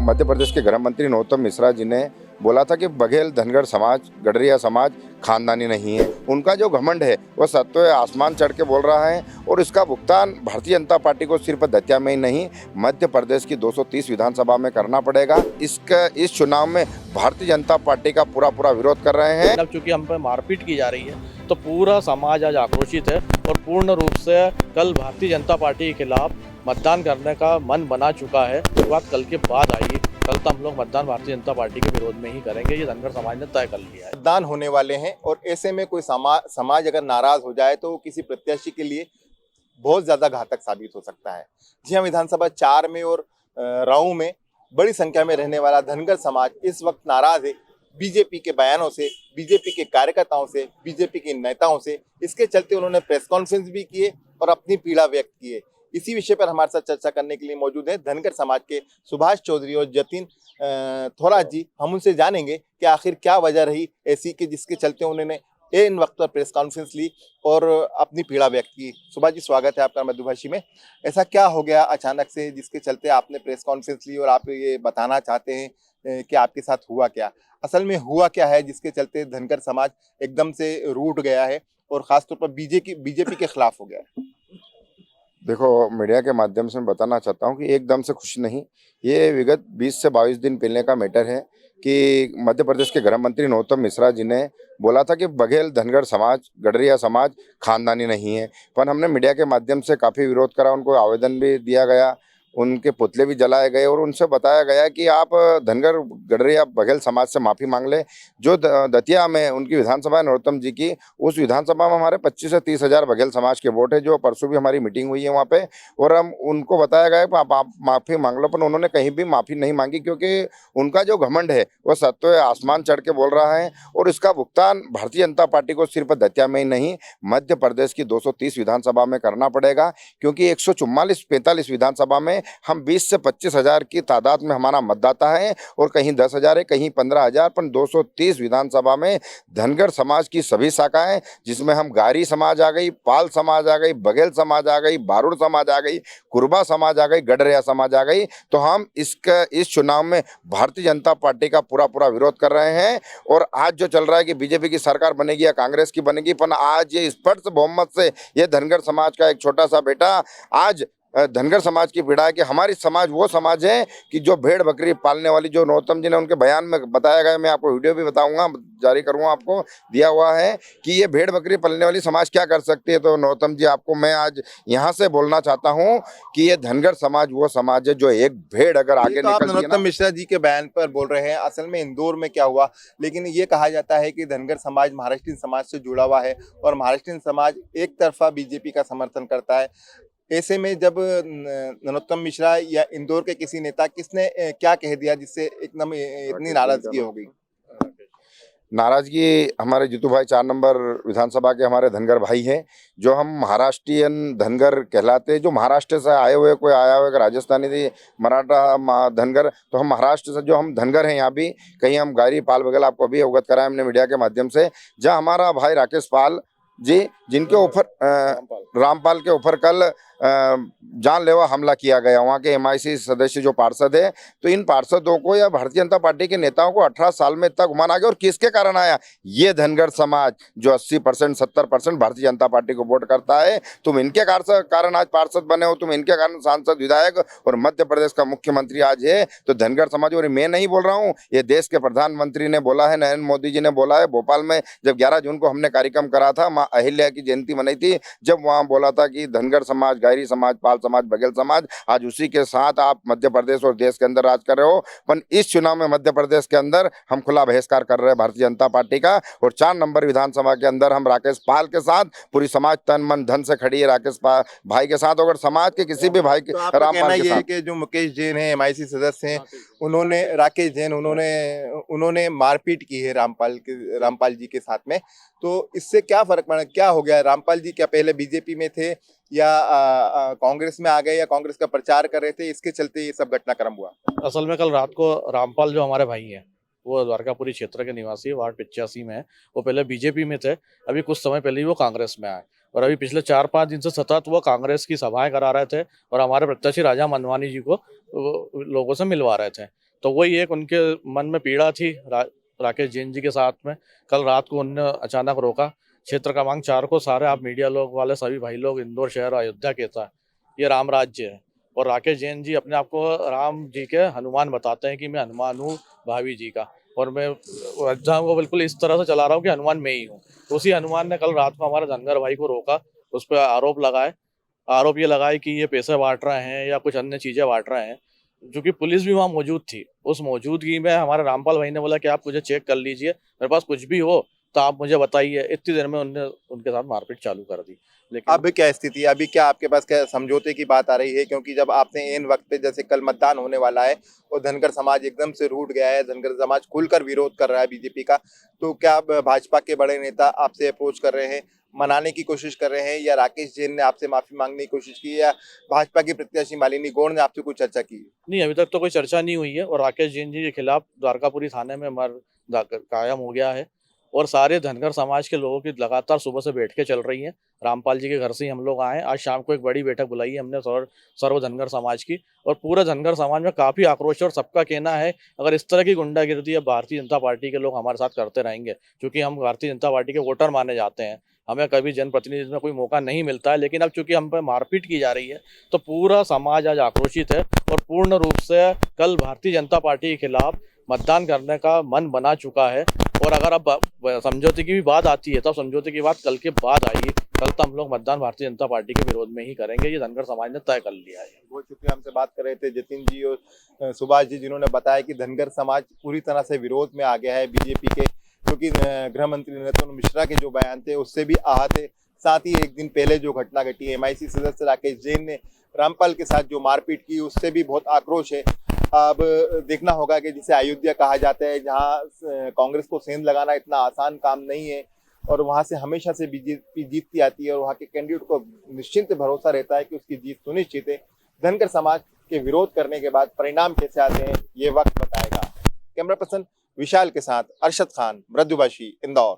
मध्य प्रदेश के गृह मंत्री नरोत्तम मिश्रा जी ने बोला था कि बघेल धनगर समाज, गडरिया समाज खानदानी नहीं है। उनका जो घमंड है वो सत्य आसमान चढ़ के बोल रहा है और इसका भुगतान भारतीय जनता पार्टी को सिर्फ दतिया में ही नहीं, मध्य प्रदेश की 230 विधानसभा में करना पड़ेगा। इस चुनाव में भारतीय जनता पार्टी का पूरा विरोध कर रहे हैं। अब चूंकि हम पे मारपीट की जा रही है तो पूरा समाज आज आक्रोशित है और पूर्ण रूप से कल भारतीय जनता पार्टी के खिलाफ मतदान करने का मन बना चुका है। ये बात कल के बाद आई, कल तो हम लोग मतदान भारतीय जनता पार्टी के विरोध में ही करेंगे, ये धनगर समाज ने तय कर लिया है। मतदान होने वाले हैं और ऐसे में कोई समाज अगर नाराज हो जाए तो किसी प्रत्याशी के लिए बहुत ज्यादा घातक साबित हो सकता है। जी हाँ, विधानसभा 4 में और राऊ में बड़ी संख्या में रहने वाला धनगर समाज इस वक्त नाराज है बीजेपी के बयानों से, बीजेपी के कार्यकर्ताओं से, बीजेपी के नेताओं से। इसके चलते उन्होंने प्रेस कॉन्फ्रेंस भी किए और अपनी पीड़ा व्यक्त की है। इसी विषय पर हमारे साथ चर्चा करने के लिए मौजूद है धनगर समाज के सुभाष चौधरी और जतिन थोराट जी। हम उनसे जानेंगे कि आखिर क्या वजह रही ऐसी कि जिसके चलते उन्होंने इन वक्त पर प्रेस कॉन्फ्रेंस ली और अपनी पीड़ा व्यक्त की। सुभाष जी, स्वागत है आपका मधुभाषी में। ऐसा क्या हो गया अचानक से जिसके चलते आपने प्रेस कॉन्फ्रेंस ली और आप ये बताना चाहते हैं कि आपके साथ हुआ क्या? असल में हुआ क्या है जिसके चलते धनगर समाज एकदम से रूठ गया है और खासतौर पर बीजेपी के खिलाफ हो गया है? देखो, मीडिया के माध्यम से मैं बताना चाहता हूँ कि एकदम से खुश नहीं, ये विगत 20 से 22 दिन पहले का मैटर है कि मध्य प्रदेश के गृह मंत्री नरोत्तम मिश्रा जी ने बोला था कि बघेल धनगर समाज, गडरिया समाज खानदानी नहीं है। पर हमने मीडिया के माध्यम से काफ़ी विरोध करा, उनको आवेदन भी दिया गया, उनके पुतले भी जलाए गए और उनसे बताया गया कि आप धनगर, गडरिया, बघेल समाज से माफ़ी मांग ले। जो दतिया में उनकी विधानसभा है नरोत्तम जी की, उस विधानसभा में हमारे 25 से 30 हज़ार बघेल समाज के वोट है। जो परसों भी हमारी मीटिंग हुई है वहाँ पे, और हम उनको बताया गया कि आप माफ़ी मांग लो, पर उन्होंने कहीं भी माफ़ी नहीं मांगी क्योंकि उनका जो घमंड है वो सत्य आसमान चढ़ के बोल रहा है और इसका भुगतान भारतीय जनता पार्टी को सिर्फ दतिया में ही नहीं, मध्य प्रदेश की 230 विधानसभा में करना पड़ेगा। क्योंकि 144-45 विधानसभा में हम 20 से 25 हज़ार की तादाद में हमारा मतदाता है और कहीं 10 हज़ार है, कहीं 15 हज़ार, पर 230 विधानसभा में धनगर समाज की सभी शाखाएं, जिसमें हम गारी समाज आ गई, पाल समाज आ गई, बघेल समाज आ गई, बारुड़ समाज आ गई, कुरबा समाज आ गई, गडरिया समाज आ गई। तो हम इस चुनाव में भारतीय जनता पार्टी का पूरा विरोध कर रहे हैं। और आज जो चल रहा है कि बीजेपी की सरकार बनेगी या कांग्रेस की बनेगी, पर आज ये स्पष्ट बहुमत से ये धनगर समाज का एक छोटा सा बेटा आज धनगर समाज की पीड़ा है कि हमारी समाज वो समाज है कि जो भेड़ बकरी पालने वाली, जो नरोत्तम जी ने उनके बयान में बताया गया, मैं आपको वीडियो भी बताऊंगा, जारी करूंगा, आपको दिया हुआ है कि ये भेड़ बकरी पालने वाली समाज क्या कर सकती है। तो नरोत्तम जी, आपको मैं आज यहाँ से बोलना चाहता हूँ कि ये धनगर समाज वो समाज है जो एक भेड़ अगर आगे तो आप निकलती है नरोत्तम मिश्रा जी के बयान पर बोल रहे हैं, असल में इंदौर में क्या हुआ? लेकिन ये कहा जाता है कि धनगर समाज महाराष्ट्रीयन समाज से जुड़ा हुआ है और महाराष्ट्रीयन समाज एक तरफा बीजेपी का समर्थन करता है। ऐसे में जब नरोत्तम मिश्रा या इंदौर के किसी नेता किसने क्या कह दिया जिससे एकदम इतनी नाराजगी हो गई? नाराजगी हमारे जीतू भाई 4 नंबर विधानसभा के हमारे धनगर भाई हैं, जो हम महाराष्ट्रियन धनगर कहलाते हैं। जो महाराष्ट्र से आए हुए, कोई आया हुआ राजस्थानी थी, मराठा धनगर, तो हम महाराष्ट्र से जो हम धनगर हैं यहाँ भी, कहीं हम गारी पाल वगैरह आपको अभी अवगत कराया हमने मीडिया के माध्यम से। जहाँ हमारा भाई राकेश पाल जी, जिनके ऊपर रामपाल के ऊपर कल जानलेवा हमला किया गया, वहाँ के MIC सदस्य जो पार्षद है, तो इन पार्षदों को या भारतीय जनता पार्टी के नेताओं को 18 साल में इतना घुमाना गया। और किसके कारण आया? ये धनगर समाज जो 80% 70% भारतीय जनता पार्टी को वोट करता है। तुम इनके कारण आज पार्षद बने हो, तुम इनके कारण सांसद, विधायक और मध्य प्रदेश का मुख्यमंत्री आज है। तो धनगर समाज, और मैं नहीं बोल रहा हूँ, ये देश के प्रधानमंत्री ने बोला है, नरेंद्र मोदी जी ने बोला है। भोपाल में जब 11 जून को हमने कार्यक्रम करा था, माँ अहिल्या की जयंती मनाई थी, जब वहाँ बोला था कि धनगर समाज, गायरी समाज, पाल समाज, बघेल समाज, आज उसी के साथ आप मध्य प्रदेश और देश के अंदर राज कर रहे हो। पर इस चुनाव में मध्य प्रदेश के अंदर हम खुला बहिष्कार कर रहे हैं भारतीय जनता पार्टी का। और 4 नंबर विधानसभा के अंदर हम राकेश पाल के साथ, पूरी समाज तन मन धन से खड़ी है राकेश भाई के साथ। अगर समाज के किसी भी भाई के, तो रामपाल के साथ, कि जो मुकेश जैन है MIC सदस्य हैं, उन्होंने, राकेश जैन, उन्होंने मारपीट की है रामपाल जी के साथ में, तो इससे क्या फर्क पड़ा? क्या हो गया? रामपाल जी क्या पहले बीजेपी में थे या कांग्रेस में आ गए या कांग्रेस का प्रचार कर रहे थे, इसके चलते ये सब घटनाक्रम हुआ? असल में कल रात को रामपाल जो हमारे भाई हैं, वो द्वारकापुरी क्षेत्र के निवासी, वार्ड 85 में है। वो पहले बीजेपी में थे, अभी कुछ समय पहले ही वो कांग्रेस में आए और अभी पिछले 4-5 दिन से सतत वो कांग्रेस की सभाएं करा रहे थे और हमारे प्रत्याशी राजा मनवानी जी को लोगों से मिलवा रहे थे। तो वही एक उनके मन में पीड़ा थी राकेश जैन जी के साथ में। कल रात को उनने अचानक रोका। क्षेत्र क्रमांक 4 को सारे आप मीडिया लोग वाले सभी भाई लोग इंदौर शहर अयोध्या कहता है, ये राम राज्य है। और राकेश जैन जी अपने आप को राम जी के हनुमान बताते हैं कि मैं हनुमान हूँ भाभी जी का, और मैं अयोध्या को बिल्कुल इस तरह से चला रहा हूँ कि हनुमान मैं ही हूँ। उसी हनुमान ने कल रात को हमारे धनगर भाई को रोका, उस पर आरोप ये लगाए कि ये पैसे बांट रहे हैं या कुछ अन्य चीजें बांट रहे हैं। जो कि पुलिस भी वहाँ मौजूद थी। उस मौजूदगी में हमारे रामपाल भाई ने बोला कि आप मुझे चेक कर लीजिए, मेरे पास कुछ भी हो तो आप मुझे बताइए। इतनी देर में उनके साथ मारपीट चालू कर दी। लेकिन अभी क्या स्थिति है, अभी क्या आपके पास क्या समझौते की बात आ रही है? क्योंकि जब आपने एन वक्त पे, जैसे कल मतदान होने वाला है और धनगर समाज एकदम से रूठ गया है, धनगर समाज खुलकर विरोध कर रहा है बीजेपी का, तो क्या अब भाजपा के बड़े नेता आपसे अप्रोच कर रहे हैं, मनाने की कोशिश कर रहे हैं, या राकेश जैन ने आपसे माफी मांगने की कोशिश की, या भाजपा की प्रत्याशी मालिनी गौड़ ने आपसे कुछ चर्चा की? नहीं, अभी तक तो कोई चर्चा नहीं हुई है। और राकेश जैन जी के खिलाफ द्वारकापुरी थाने में कायम हो गया है। और सारे धनगर समाज के लोगों की लगातार सुबह से बैठकें चल रही हैं। रामपाल जी के घर से ही हम लोग आए। आज शाम को एक बड़ी बैठक बुलाई है हमने सर्व धनगर समाज की। और पूरे धनगर समाज में काफ़ी आक्रोश है और सबका कहना है अगर इस तरह की गुंडागिर्दी अब भारतीय जनता पार्टी के लोग हमारे साथ करते रहेंगे, क्योंकि हम भारतीय जनता पार्टी के वोटर माने जाते हैं, हमें कभी जनप्रतिनिधि में कोई मौका नहीं मिलता है, लेकिन अब चूंकि हम पे मारपीट की जा रही है तो पूरा समाज आज आक्रोशित है। और पूर्ण रूप से कल भारतीय जनता पार्टी के खिलाफ मतदान करने का मन बना चुका है। और अगर अब समझौते की भी बात आती है, तब समझौते की बात कल के बाद आएगी। कल तो हम लोग मतदान भारतीय जनता पार्टी के विरोध में ही करेंगे, ये धनगर समाज ने तय कर लिया है। बहुत शुक्रिया, हमसे बात कर रहे थे जतिन जी और सुभाष जी, जिन्होंने बताया कि धनगर समाज पूरी तरह से विरोध में आ गया है बीजेपी के, क्योंकि गृह मंत्री नरोत्तम मिश्रा के जो बयान थे उससे भी आहत है। साथ ही एक दिन पहले जो घटना घटी, एमआईसी सदस्य राकेश जैन ने रामपाल के साथ जो मारपीट की, उससे भी बहुत आक्रोश है। अब देखना होगा कि जिसे अयोध्या कहा जाता है, जहां कांग्रेस को सेंध लगाना इतना आसान काम नहीं है, और वहां से हमेशा से बीजेपी जीतती आती है, और वहां के कैंडिडेट को निश्चिंत भरोसा रहता है कि उसकी जीत सुनिश्चित है। धनगर समाज के विरोध करने के बाद परिणाम कैसे आते हैं, ये वक्त बताएगा। कैमरा पर्सन विशाल के साथ अरशद खान, मृदुभाषी, इंदौर।